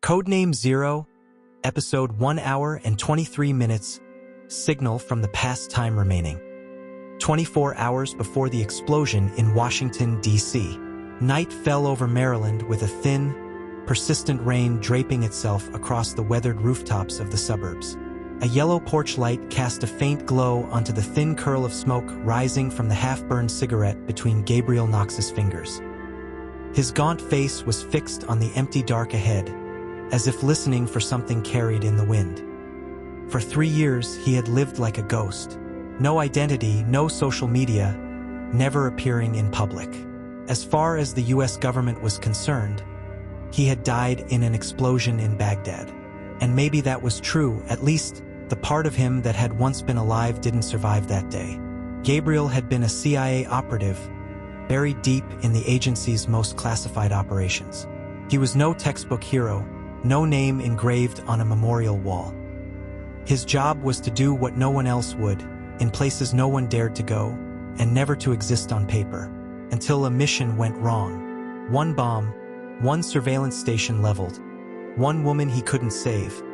Codename 0, Episode 1 hour and 23 minutes, Signal from the Past Time Remaining. 24 hours before the explosion in Washington, D.C. Night fell over Maryland with a thin, persistent rain draping itself across the weathered rooftops of the suburbs. A yellow porch light cast a faint glow onto the thin curl of smoke rising from the half-burned cigarette between Gabriel Knox's fingers. His gaunt face was fixed on the empty dark ahead, as if listening for something carried in the wind. For 3 years, he had lived like a ghost. No identity, no social media, never appearing in public. As far as the US government was concerned, he had died in an explosion in Baghdad. And maybe that was true, at least the part of him that had once been alive didn't survive that day. Gabriel had been a CIA operative, buried deep in the agency's most classified operations. He was no textbook hero, no name engraved on a memorial wall. His job was to do what no one else would, in places no one dared to go, and never to exist on paper, until a mission went wrong. One bomb, one surveillance station leveled, one woman he couldn't save,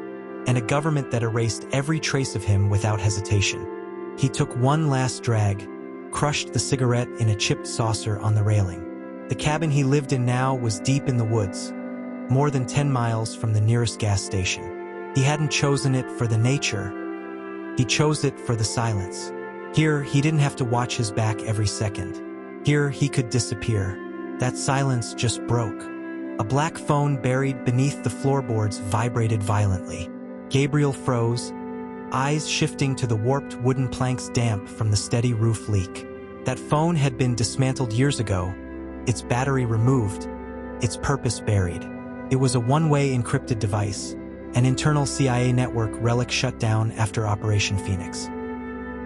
and a government that erased every trace of him without hesitation. He took one last drag, crushed the cigarette in a chipped saucer on the railing. The cabin he lived in now was deep in the woods, more than 10 miles from the nearest gas station. He hadn't chosen it for the nature, he chose it for the silence. Here, he didn't have to watch his back every second. Here, he could disappear. That silence just broke. A black phone buried beneath the floorboards vibrated violently. Gabriel froze, eyes shifting to the warped wooden planks damp from the steady roof leak. That phone had been dismantled years ago, its battery removed, its purpose buried. It was a one-way encrypted device, an internal CIA network relic shut down after Operation Phoenix.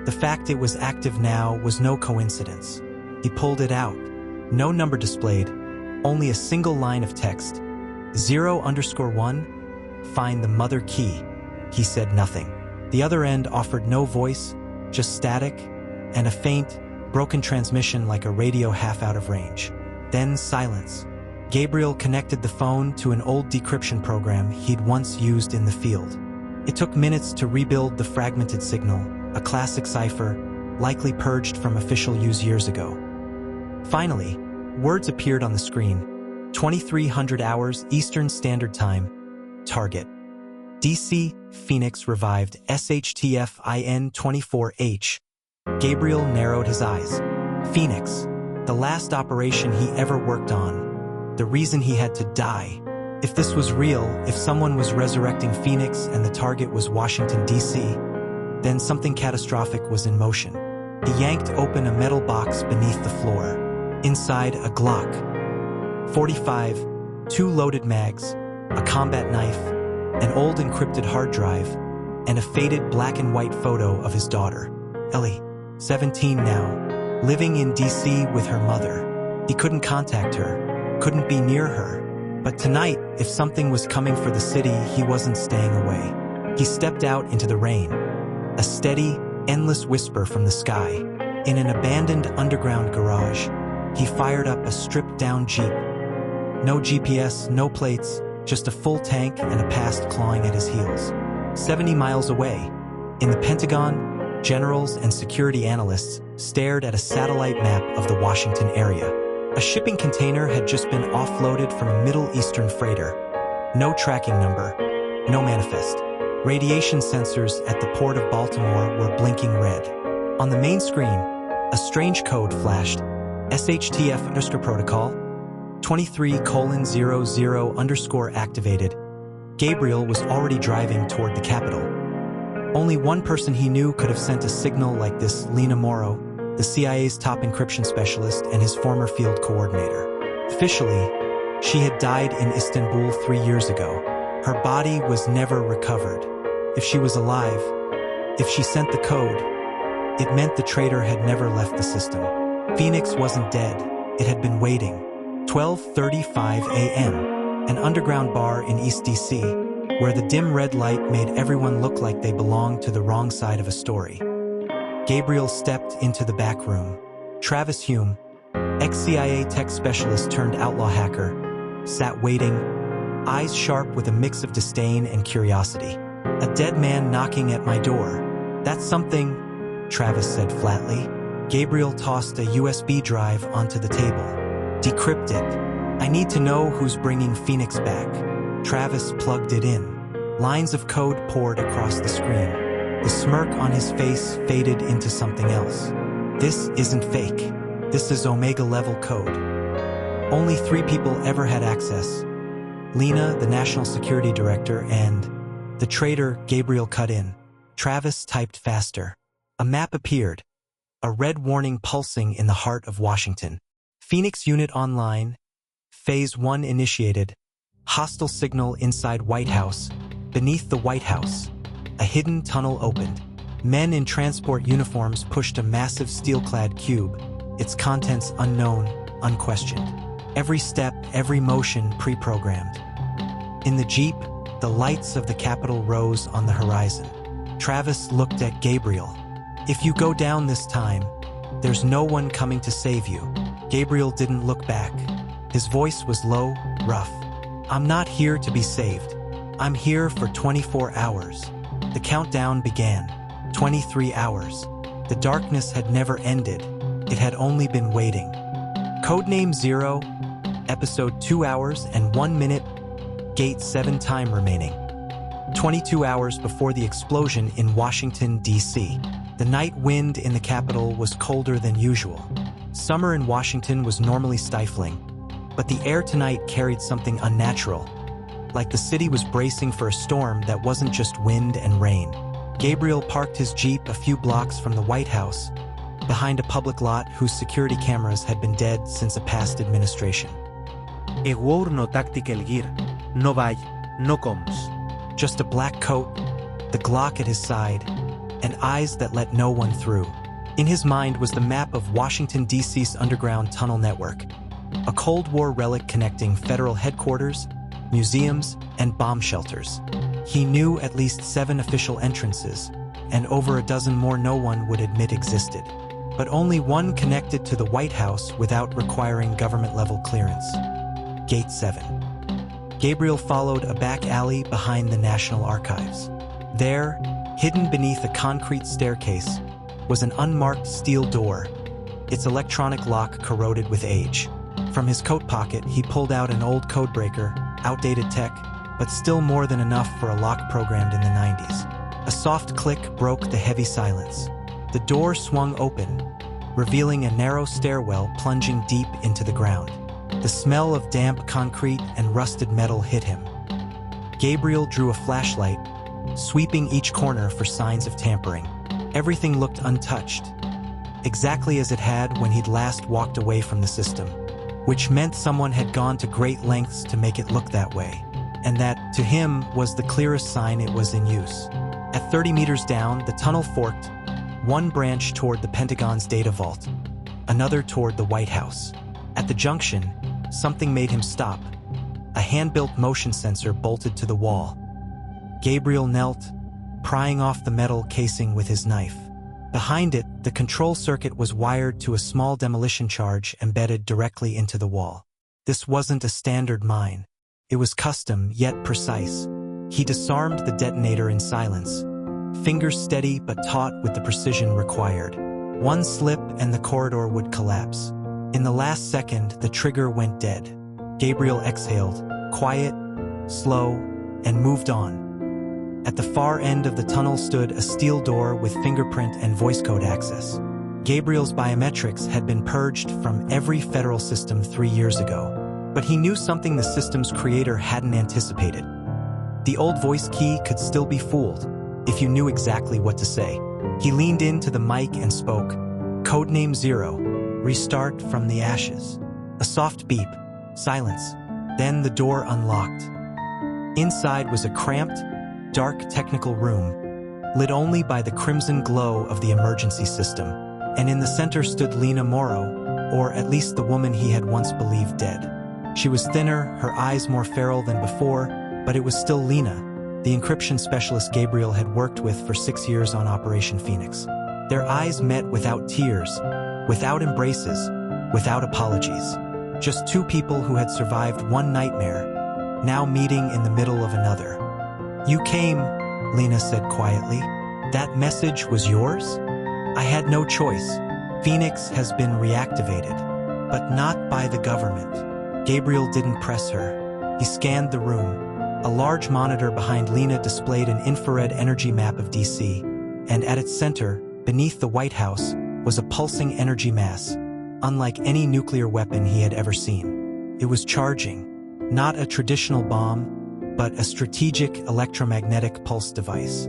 The fact it was active now was no coincidence. He pulled it out. No number displayed, only a single line of text. 0_1, find the mother key. He said nothing. The other end offered no voice, just static, and a faint, broken transmission like a radio half out of range. Then silence. Gabriel connected the phone to an old decryption program he'd once used in the field. It took minutes to rebuild the fragmented signal, a classic cipher, likely purged from official use years ago. Finally, words appeared on the screen. 2300 hours Eastern Standard Time. Target. DC, Phoenix revived SHTF-IN 24H. Gabriel narrowed his eyes. Phoenix. The last operation he ever worked on. The reason he had to die. If this was real, if someone was resurrecting Phoenix and the target was Washington, D.C., then something catastrophic was in motion. He yanked open a metal box beneath the floor. Inside, a Glock 45, 2 loaded mags, a combat knife, an old encrypted hard drive, and a faded black and white photo of his daughter, Ellie, 17 now, living in D.C. with her mother. He couldn't contact her, couldn't be near her. But tonight, if something was coming for the city, he wasn't staying away. He stepped out into the rain. A steady, endless whisper from the sky. In an abandoned underground garage, he fired up a stripped-down Jeep. No GPS, no plates, just a full tank and a past clawing at his heels. 70 miles away, in the Pentagon, generals and security analysts stared at a satellite map of the Washington area. A shipping container had just been offloaded from a Middle Eastern freighter. No tracking number, no manifest. Radiation sensors at the port of Baltimore were blinking red. On the main screen, a strange code flashed. SHTF protocol 23:00 activated. Gabriel was already driving toward the capital. Only one person he knew could have sent a signal like this: Lena Morrow, the CIA's top encryption specialist and his former field coordinator. Officially, she had died in Istanbul 3 years ago. Her body was never recovered. If she was alive, if she sent the code, it meant the traitor had never left the system. Phoenix wasn't dead, it had been waiting. 12:35 a.m., an underground bar in East DC, where the dim red light made everyone look like they belonged to the wrong side of a story. Gabriel stepped into the back room. Travis Hume, ex-CIA tech specialist turned outlaw hacker, sat waiting, eyes sharp with a mix of disdain and curiosity. "A dead man knocking at my door. That's something," Travis said flatly. Gabriel tossed a USB drive onto the table. "Decrypt it. I need to know who's bringing Phoenix back." Travis plugged it in. Lines of code poured across the screen. The smirk on his face faded into something else. "This isn't fake. This is Omega-level code. Only 3 people ever had access. Lena, the National Security Director, and the traitor." Gabriel cut in. Travis typed faster. A map appeared, a red warning pulsing in the heart of Washington. "Phoenix unit online. Phase 1 initiated. Hostile signal inside White House. Beneath the White House. A hidden tunnel opened. Men in transport uniforms pushed a massive steel-clad cube, its contents unknown, unquestioned. Every step, every motion pre-programmed. In the Jeep, the lights of the Capitol rose on the horizon. Travis looked at Gabriel. "If you go down this time, there's no one coming to save you." Gabriel didn't look back. His voice was low, rough. "I'm not here to be saved. I'm here for 24 hours." The countdown began. 23 hours. The darkness had never ended. It had only been waiting. Codename 0, Episode 2 hours and 1 minute, Gate 7 time remaining. 22 hours before the explosion in Washington, D.C. The night wind in the Capitol was colder than usual. Summer in Washington was normally stifling, but the air tonight carried something unnatural, like the city was bracing for a storm that wasn't just wind and rain. Gabriel parked his Jeep a few blocks from the White House, behind a public lot whose security cameras had been dead since a past administration. Egur no tactical gear, no vaya, no comes. Just a black coat, the Glock at his side, and eyes that let no one through. In his mind was the map of Washington, D.C.'s underground tunnel network, a Cold War relic connecting federal headquarters, museums, and bomb shelters. He knew at least 7 official entrances, and over a dozen more no one would admit existed, but only one connected to the White House without requiring government-level clearance. Gate 7. Gabriel followed a back alley behind the National Archives. There, hidden beneath a concrete staircase, was an unmarked steel door, its electronic lock corroded with age. From his coat pocket, he pulled out an old codebreaker, outdated tech, but still more than enough for a lock programmed in the 90s. A soft click broke the heavy silence. The door swung open, revealing a narrow stairwell plunging deep into the ground. The smell of damp concrete and rusted metal hit him. Gabriel drew a flashlight, sweeping each corner for signs of tampering. Everything looked untouched, exactly as it had when he'd last walked away from the system, which meant someone had gone to great lengths to make it look that way, and that, to him, was the clearest sign it was in use. At 30 meters down, the tunnel forked, one branch toward the Pentagon's data vault, another toward the White House. At the junction, something made him stop. A hand-built motion sensor bolted to the wall. Gabriel knelt, prying off the metal casing with his knife. Behind it, the control circuit was wired to a small demolition charge embedded directly into the wall. This wasn't a standard mine. It was custom, yet precise. He disarmed the detonator in silence, fingers steady but taut with the precision required. One slip and the corridor would collapse. In the last second, the trigger went dead. Gabriel exhaled, quiet, slow, and moved on. At the far end of the tunnel stood a steel door with fingerprint and voice code access. Gabriel's biometrics had been purged from every federal system 3 years ago, but he knew something the system's creator hadn't anticipated. The old voice key could still be fooled if you knew exactly what to say. He leaned into the mic and spoke. Codename 0. Restart from the ashes. A soft beep. Silence. Then the door unlocked. Inside was a cramped, dark technical room, lit only by the crimson glow of the emergency system. And in the center stood Lena Morrow, or at least the woman he had once believed dead. She was thinner, her eyes more feral than before, but it was still Lena, the encryption specialist Gabriel had worked with for 6 years on Operation Phoenix. Their eyes met without tears, without embraces, without apologies. Just 2 people who had survived one nightmare, now meeting in the middle of another. "You came," Lena said quietly. "That message was yours?" "I had no choice. Phoenix has been reactivated, but not by the government." Gabriel didn't press her. He scanned the room. A large monitor behind Lena displayed an infrared energy map of DC, and at its center, beneath the White House, was a pulsing energy mass, unlike any nuclear weapon he had ever seen. It was charging, not a traditional bomb, but a strategic electromagnetic pulse device,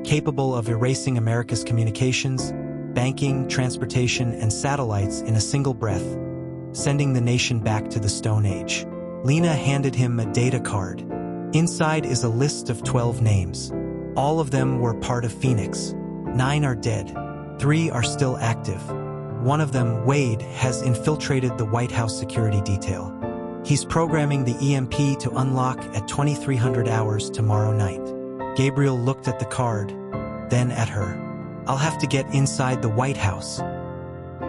capable of erasing America's communications, banking, transportation, and satellites in a single breath, sending the nation back to the Stone Age. Lena handed him a data card. Inside is a list of 12 names. All of them were part of Phoenix. 9 are dead. 3 are still active. One of them, Wade, has infiltrated the White House security detail. He's programming the EMP to unlock at 2300 hours tomorrow night. Gabriel looked at the card, then at her. "I'll have to get inside the White House."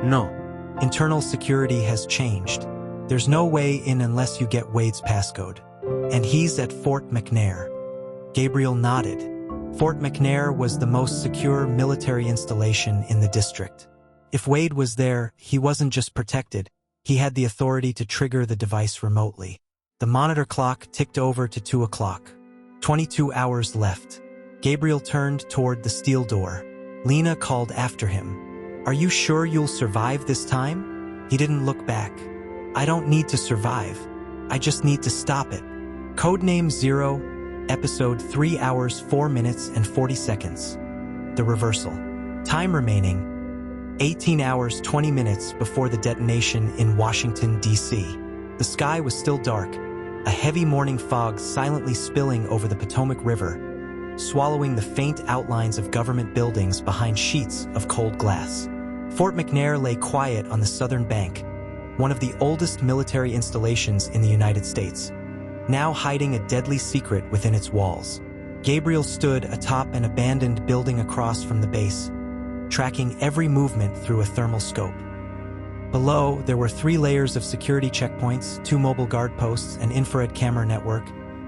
No. "Internal security has changed. There's no way in unless you get Wade's passcode. And he's at Fort McNair." Gabriel nodded. Fort McNair was the most secure military installation in the district. If Wade was there, he wasn't just protected, he had the authority to trigger the device remotely. The monitor clock ticked over to 2 o'clock. 22 hours left. Gabriel turned toward the steel door. Lena called after him. "Are you sure you'll survive this time?" He didn't look back. "I don't need to survive. I just need to stop it." Codename 0, Episode 3 hours 4 minutes and 40 seconds. The reversal. Time remaining 18 hours 20 minutes before the detonation in Washington, D.C. The sky was still dark, a heavy morning fog silently spilling over the Potomac River, swallowing the faint outlines of government buildings behind sheets of cold glass. Fort McNair lay quiet on the southern bank, one of the oldest military installations in the United States, now hiding a deadly secret within its walls. Gabriel stood atop an abandoned building across from the base, tracking every movement through a thermal scope. Below, there were 3 layers of security checkpoints, 2 mobile guard posts, an infrared camera network,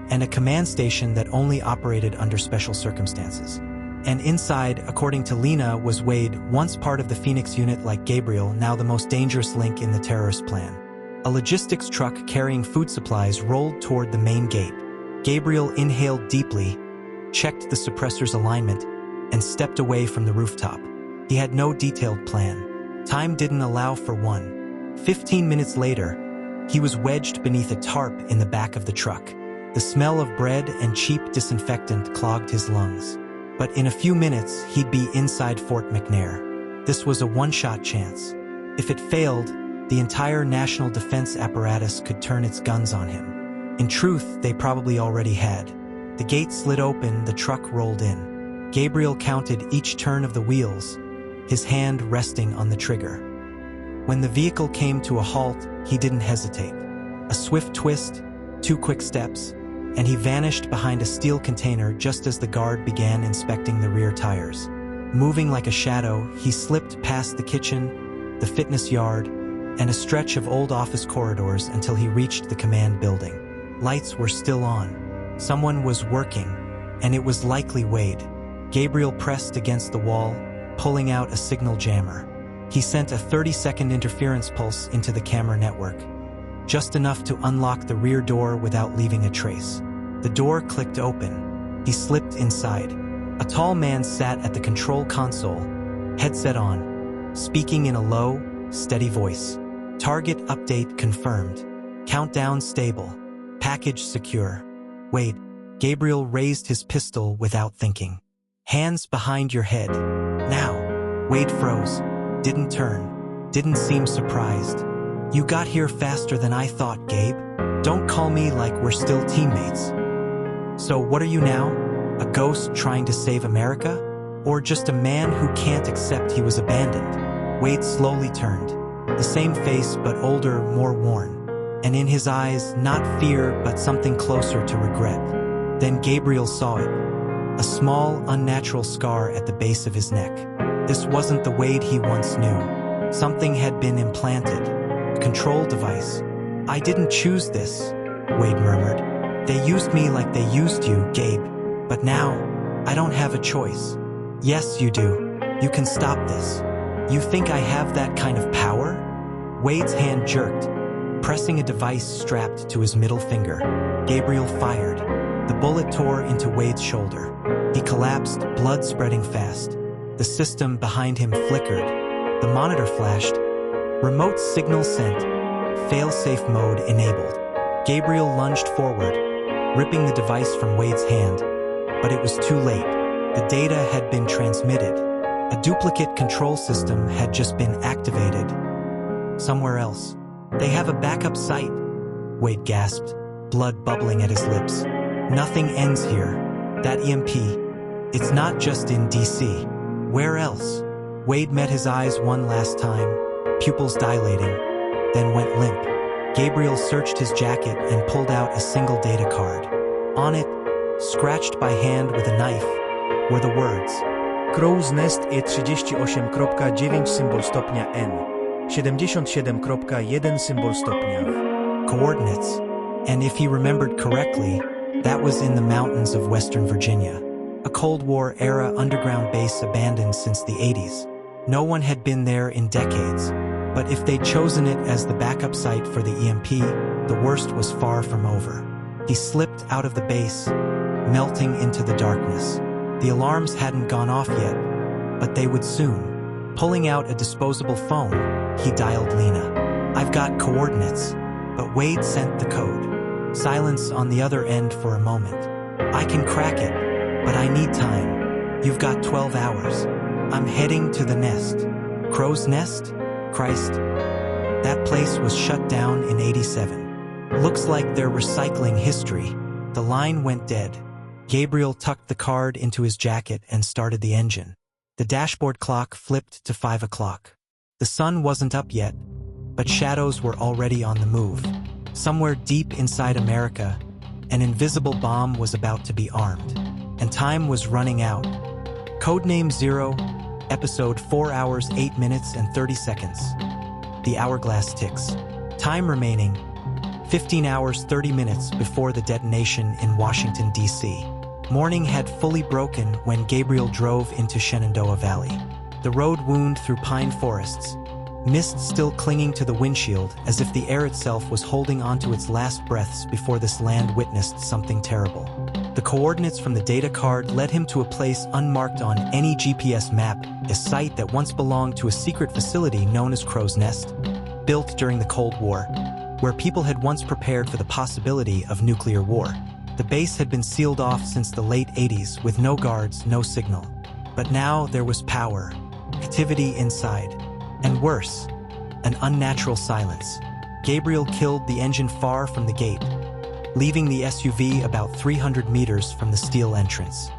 and a command station that only operated under special circumstances. And inside, according to Lena, was Wade, once part of the Phoenix unit like Gabriel, now the most dangerous link in the terrorist plan. A logistics truck carrying food supplies rolled toward the main gate. Gabriel inhaled deeply, checked the suppressor's alignment, and stepped away from the rooftop. He had no detailed plan. Time didn't allow for one. 15 minutes later, he was wedged beneath a tarp in the back of the truck. The smell of bread and cheap disinfectant clogged his lungs. But in a few minutes, he'd be inside Fort McNair. This was a one-shot chance. If it failed, the entire national defense apparatus could turn its guns on him. In truth, they probably already had. The gate slid open, the truck rolled in. Gabriel counted each turn of the wheels, his hand resting on the trigger. When the vehicle came to a halt, he didn't hesitate. A swift twist, 2 quick steps, and he vanished behind a steel container just as the guard began inspecting the rear tires. Moving like a shadow, he slipped past the kitchen, the fitness yard, and a stretch of old office corridors until he reached the command building. Lights were still on. Someone was working, and it was likely Wade. Gabriel pressed against the wall, pulling out a signal jammer. He sent a 30-second interference pulse into the camera network, just enough to unlock the rear door without leaving a trace. The door clicked open. He slipped inside. A tall man sat at the control console, headset on, speaking in a low, steady voice. "Target update confirmed. Countdown stable. Package secure. Wait." Gabriel raised his pistol without thinking. "Hands behind your head. Now." Wade froze. Didn't turn. Didn't seem surprised. "You got here faster than I thought, Gabe. Don't call me like we're still teammates." "So what are you now? A ghost trying to save America? Or just a man who can't accept he was abandoned?" Wade slowly turned. The same face, but older, more worn. And in his eyes, not fear, but something closer to regret. Then Gabriel saw it. A small, unnatural scar at the base of his neck. This wasn't the Wade he once knew. Something had been implanted. A control device. "I didn't choose this," Wade murmured. They used me like they used you, Gabe. But now, I don't have a choice. Yes, you do. You can stop this. You think I have that kind of power? Wade's hand jerked, pressing a device strapped to his middle finger. Gabriel fired. The bullet tore into Wade's shoulder. He collapsed, blood spreading fast. The system behind him flickered. The monitor flashed. Remote signal sent. Fail-safe mode enabled. Gabriel lunged forward, ripping the device from Wade's hand. But it was too late. The data had been transmitted. A duplicate control system had just been activated. Somewhere else. They have a backup site, Wade gasped, blood bubbling at his lips. Nothing ends here. That EMP, it's not just in DC. Where else? Wade met his eyes one last time, pupils dilating, then went limp. Gabriel searched his jacket and pulled out a single data card. On it, scratched by hand with a knife, were the words: Crow's Nest e 38,9 symbol stopnia N. 77,1 symbol stopnia W. Coordinates. And if he remembered correctly, that was in the mountains of Western Virginia. A Cold War-era underground base abandoned since the 80s. No one had been there in decades. But if they'd chosen it as the backup site for the EMP, the worst was far from over. He slipped out of the base, melting into the darkness. The alarms hadn't gone off yet, but they would soon. Pulling out a disposable phone, he dialed Lena. I've got coordinates, but Wade sent the code. Silence on the other end for a moment. I can crack it, but I need time. You've got 12 hours. I'm heading to the nest. Crow's Nest? Christ. That place was shut down in '87. Looks like they're recycling history. The line went dead. Gabriel tucked the card into his jacket and started the engine. The dashboard clock flipped to 5 o'clock. The sun wasn't up yet, but shadows were already on the move. Somewhere deep inside America, an invisible bomb was about to be armed, and time was running out. Codename 0, episode 4 hours 8 minutes and 30 seconds. The hourglass ticks. Time remaining, 15 hours 30 minutes before the detonation in Washington, D.C. Morning had fully broken when Gabriel drove into Shenandoah Valley. The road wound through pine forests, mist still clinging to the windshield as if the air itself was holding onto its last breaths before this land witnessed something terrible. The coordinates from the data card led him to a place unmarked on any GPS map, a site that once belonged to a secret facility known as Crow's Nest, built during the Cold War, where people had once prepared for the possibility of nuclear war. The base had been sealed off since the late 80s with no guards, no signal. But now there was power, activity inside, and worse, an unnatural silence. Gabriel killed the engine far from the gate, leaving the SUV about 300 meters from the steel entrance.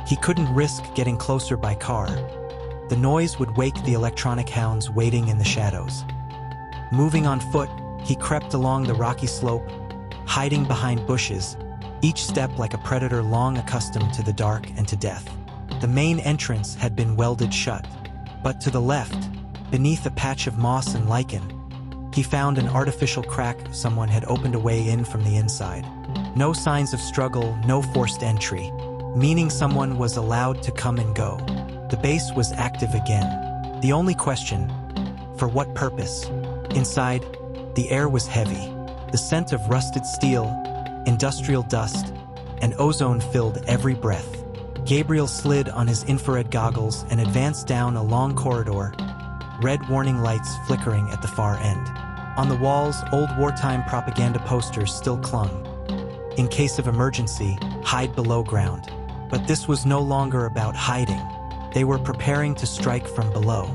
He couldn't risk getting closer by car. The noise would wake the electronic hounds waiting in the shadows. Moving on foot, he crept along the rocky slope, hiding behind bushes, each step like a predator long accustomed to the dark and to death. The main entrance had been welded shut, but to the left, beneath a patch of moss and lichen, he found an artificial crack someone had opened a way in from the inside. No signs of struggle, no forced entry, meaning someone was allowed to come and go. The base was active again. The only question, for what purpose? Inside, the air was heavy. The scent of rusted steel, industrial dust, and ozone filled every breath. Gabriel slid on his infrared goggles and advanced down a long corridor, red warning lights flickering at the far end. On the walls, old wartime propaganda posters still clung. In case of emergency, hide below ground. But this was no longer about hiding. They were preparing to strike from below.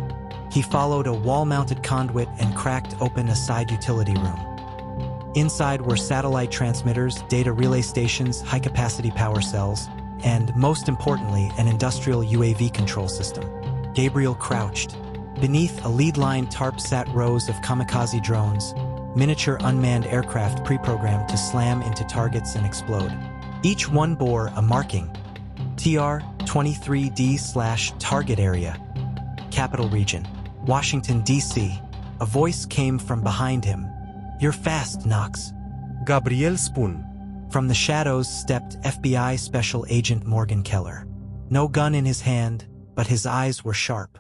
He followed a wall-mounted conduit and cracked open a side utility room. Inside were satellite transmitters, data relay stations, high-capacity power cells, and, most importantly, an industrial UAV control system. Gabriel crouched. Beneath a lead-line tarp sat rows of kamikaze drones, miniature unmanned aircraft pre-programmed to slam into targets and explode. Each one bore a marking, TR-23D/Target Area, Capital Region, Washington, D.C. A voice came from behind him. You're fast, Knox. Gabriel spun. From the shadows stepped FBI Special Agent Morgan Keller. No gun in his hand, but his eyes were sharp.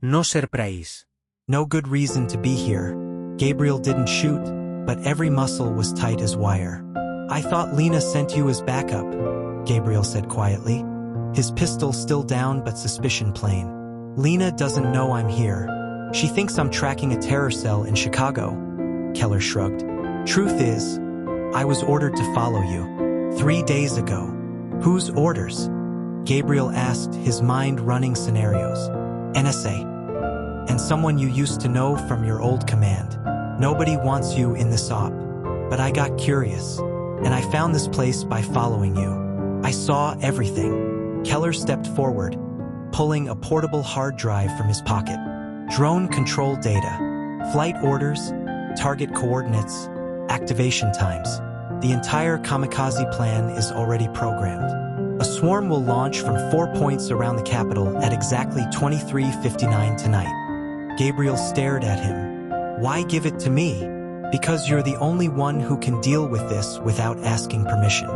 No surprise. No good reason to be here. Gabriel didn't shoot, but every muscle was tight as wire. I thought Lena sent you as backup, Gabriel said quietly, his pistol still down but suspicion plain. Lena doesn't know I'm here. She thinks I'm tracking a terror cell in Chicago, Keller shrugged. Truth is, I was ordered to follow you 3 days ago. Whose orders? Gabriel asked, his mind running scenarios. NSA. And someone you used to know from your old command. Nobody wants you in this op. But I got curious, and I found this place by following you. I saw everything. Keller stepped forward, pulling a portable hard drive from his pocket. Drone control data, flight orders, target coordinates, activation times. The entire kamikaze plan is already programmed. A swarm will launch from 4 points around the capital at exactly 23:59 tonight. Gabriel stared at him. Why give it to me? Because you're the only one who can deal with this without asking permission.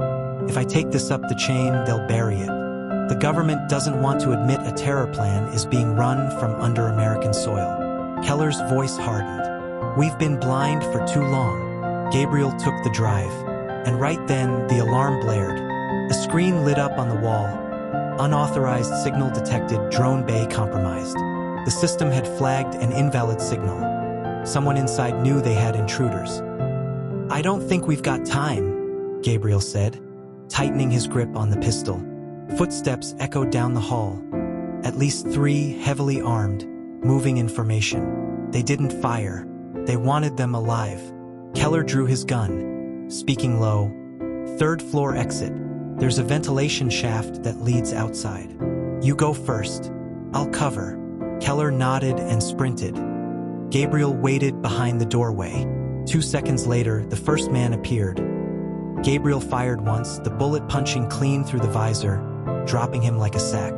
If I take this up the chain, they'll bury it. The government doesn't want to admit a terror plan is being run from under American soil. Keller's voice hardened. We've been blind for too long. Gabriel took the drive, and right then the alarm blared. A screen lit up on the wall. Unauthorized signal detected, drone bay compromised. The system had flagged an invalid signal. Someone inside knew they had intruders. I don't think we've got time, Gabriel said, tightening his grip on the pistol. Footsteps echoed down the hall. At least 3, heavily armed, moving in formation. They didn't fire. They wanted them alive. Keller drew his gun, speaking low. 3rd floor exit. There's a ventilation shaft that leads outside. You go first. I'll cover. Keller nodded and sprinted. Gabriel waited behind the doorway. 2 seconds later, the first man appeared. Gabriel fired once, the bullet punching clean through the visor, dropping him like a sack.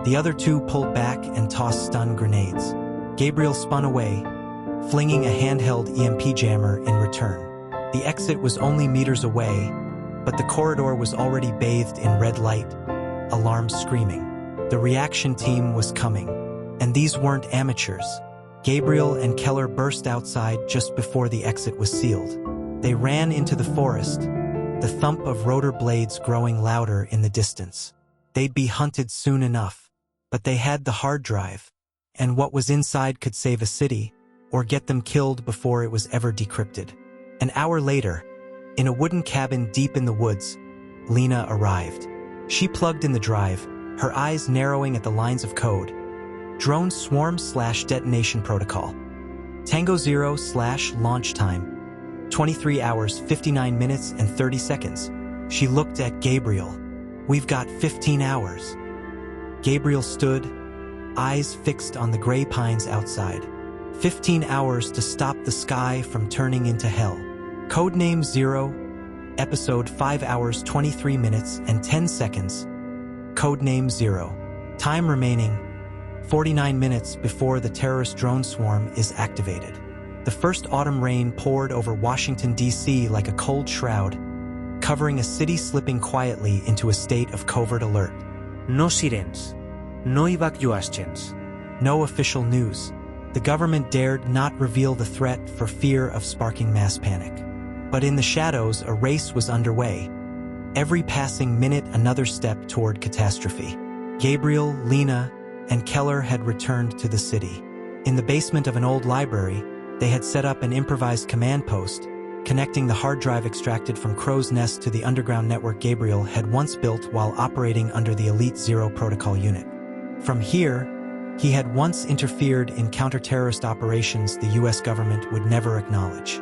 The other 2 pulled back and tossed stun grenades. Gabriel spun away, flinging a handheld EMP jammer in return. The exit was only meters away, but the corridor was already bathed in red light, alarms screaming. The reaction team was coming, and these weren't amateurs. Gabriel and Keller burst outside just before the exit was sealed. They ran into the forest, the thump of rotor blades growing louder in the distance. They'd be hunted soon enough, but they had the hard drive, and what was inside could save a city, or get them killed before it was ever decrypted. An hour later, in a wooden cabin deep in the woods, Lena arrived. She plugged in the drive, her eyes narrowing at the lines of code. Drone swarm/detonation protocol. Tango 0/launch time. 23 hours, 59 minutes, and 30 seconds. She looked at Gabriel. We've got 15 hours. Gabriel stood, eyes fixed on the gray pines outside. 15 hours to stop the sky from turning into hell. Codename 0, episode 5 hours, 23 minutes, and 10 seconds. Codename 0. Time remaining 49 minutes before the terrorist drone swarm is activated. The first autumn rain poured over Washington, D.C. like a cold shroud, covering a city slipping quietly into a state of covert alert. No sirens. No evacuations. No official news. The government dared not reveal the threat for fear of sparking mass panic. But in the shadows, a race was underway. Every passing minute, another step toward catastrophe. Gabriel, Lena, and Keller had returned to the city. In the basement of an old library, they had set up an improvised command post, connecting the hard drive extracted from Crow's Nest to the underground network Gabriel had once built while operating under the Elite Zero protocol unit. From here, he had once interfered in counter-terrorist operations the U.S. government would never acknowledge.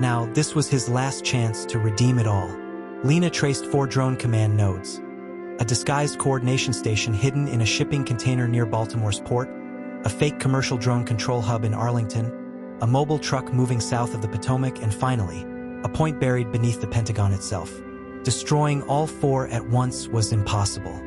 Now, this was his last chance to redeem it all. Lena traced 4 drone command nodes. A disguised coordination station hidden in a shipping container near Baltimore's port, a fake commercial drone control hub in Arlington, a mobile truck moving south of the Potomac, and finally, a point buried beneath the Pentagon itself. Destroying all 4 at once was impossible.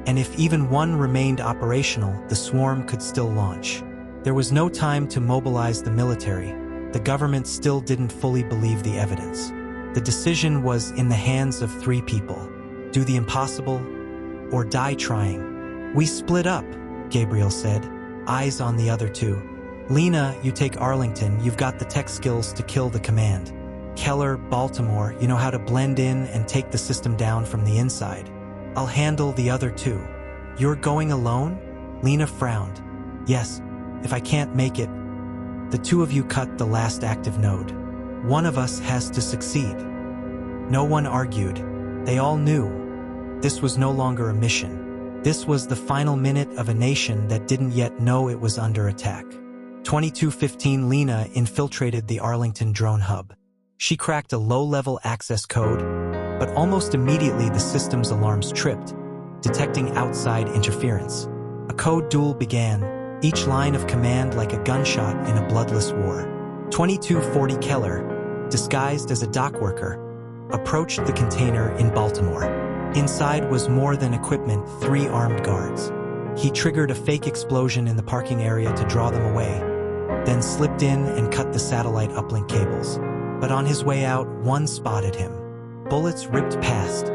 And if even one remained operational, the swarm could still launch. There was no time to mobilize the military. The government still didn't fully believe the evidence. The decision was in the hands of 3 people. Do the impossible or die trying. We split up, Gabriel said, eyes on the other 2. Lena, you take Arlington, you've got the tech skills to kill the command. Keller, Baltimore, you know how to blend in and take the system down from the inside. I'll handle the other 2. You're going alone? Lena frowned. Yes, if I can't make it. The 2 of you cut the last active node. One of us has to succeed. No one argued. They all knew. This was no longer a mission. This was the final minute of a nation that didn't yet know it was under attack. 22:15 Lena infiltrated the Arlington drone hub. She cracked a low-level access code, but almost immediately the system's alarms tripped, detecting outside interference. A code duel began, each line of command like a gunshot in a bloodless war. 2240 Keller, disguised as a dock worker, approached the container in Baltimore. Inside was more than equipment, 3 armed guards. He triggered a fake explosion in the parking area to draw them away, then slipped in and cut the satellite uplink cables. But on his way out, one spotted him. Bullets ripped past,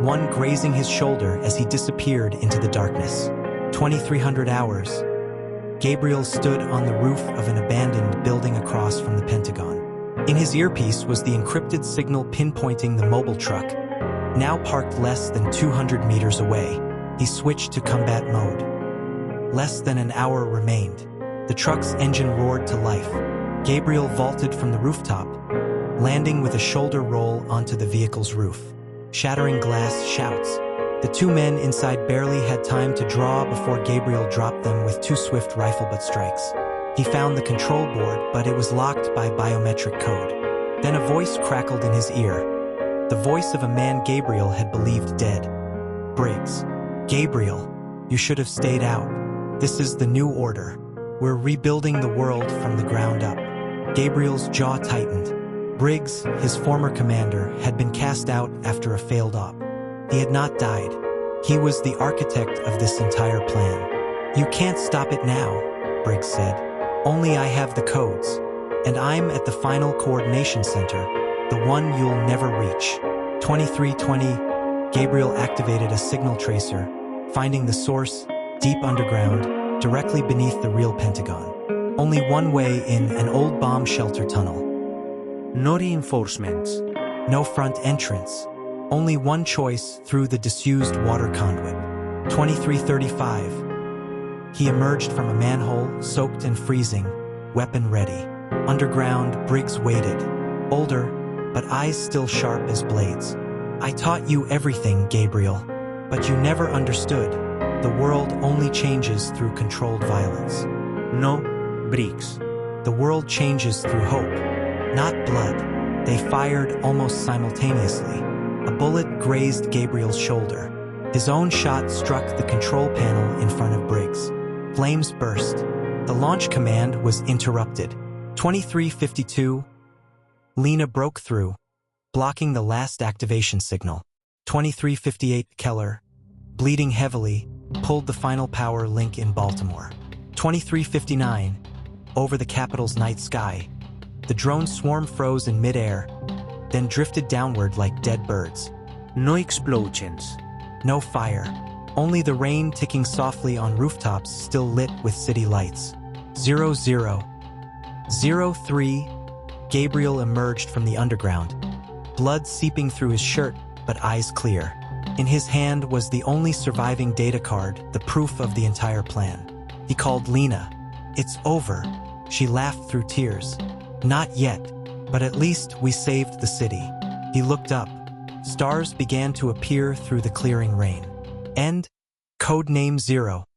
one grazing his shoulder as he disappeared into the darkness. 2300 hours. Gabriel stood on the roof of an abandoned building across from the Pentagon. In his earpiece was the encrypted signal pinpointing the mobile truck, now parked less than 200 meters away. He switched to combat mode. Less than an hour remained. The truck's engine roared to life. Gabriel vaulted from the rooftop, landing with a shoulder roll onto the vehicle's roof. Shattering glass shouts. The 2 men inside barely had time to draw before Gabriel dropped them with 2 swift rifle butt strikes. He found the control board, but it was locked by biometric code. Then a voice crackled in his ear. The voice of a man Gabriel had believed dead. Briggs. Gabriel, you should have stayed out. This is the new order. We're rebuilding the world from the ground up. Gabriel's jaw tightened. Briggs, his former commander, had been cast out after a failed op. He had not died. He was the architect of this entire plan. You can't stop it now, Briggs said. Only I have the codes. And I'm at the final coordination center, the one you'll never reach. 2320, Gabriel activated a signal tracer, finding the source, deep underground, directly beneath the real Pentagon. Only one way in, an old bomb shelter tunnel. No reinforcements. No front entrance. Only one choice through the disused water conduit. 2335. He emerged from a manhole, soaked and freezing, weapon ready. Underground, Briggs waited. Older, but eyes still sharp as blades. I taught you everything, Gabriel, but you never understood. The world only changes through controlled violence. No, Briggs. The world changes through hope, not blood. They fired almost simultaneously. A bullet grazed Gabriel's shoulder. His own shot struck the control panel in front of Briggs. Flames burst. The launch command was interrupted. 2352. Lena broke through, blocking the last activation signal. 2358 Keller, bleeding heavily, pulled the final power link in Baltimore. 2359. Over the capital's night sky, the drone swarm froze in midair, then drifted downward like dead birds. No explosions. No fire. Only the rain ticking softly on rooftops still lit with city lights. 0003. Gabriel emerged from the underground, blood seeping through his shirt, but eyes clear. In his hand was the only surviving data card, the proof of the entire plan. He called Lena. It's over. She laughed through tears. Not yet, but at least we saved the city. He looked up. Stars began to appear through the clearing rain. End. Codename 0.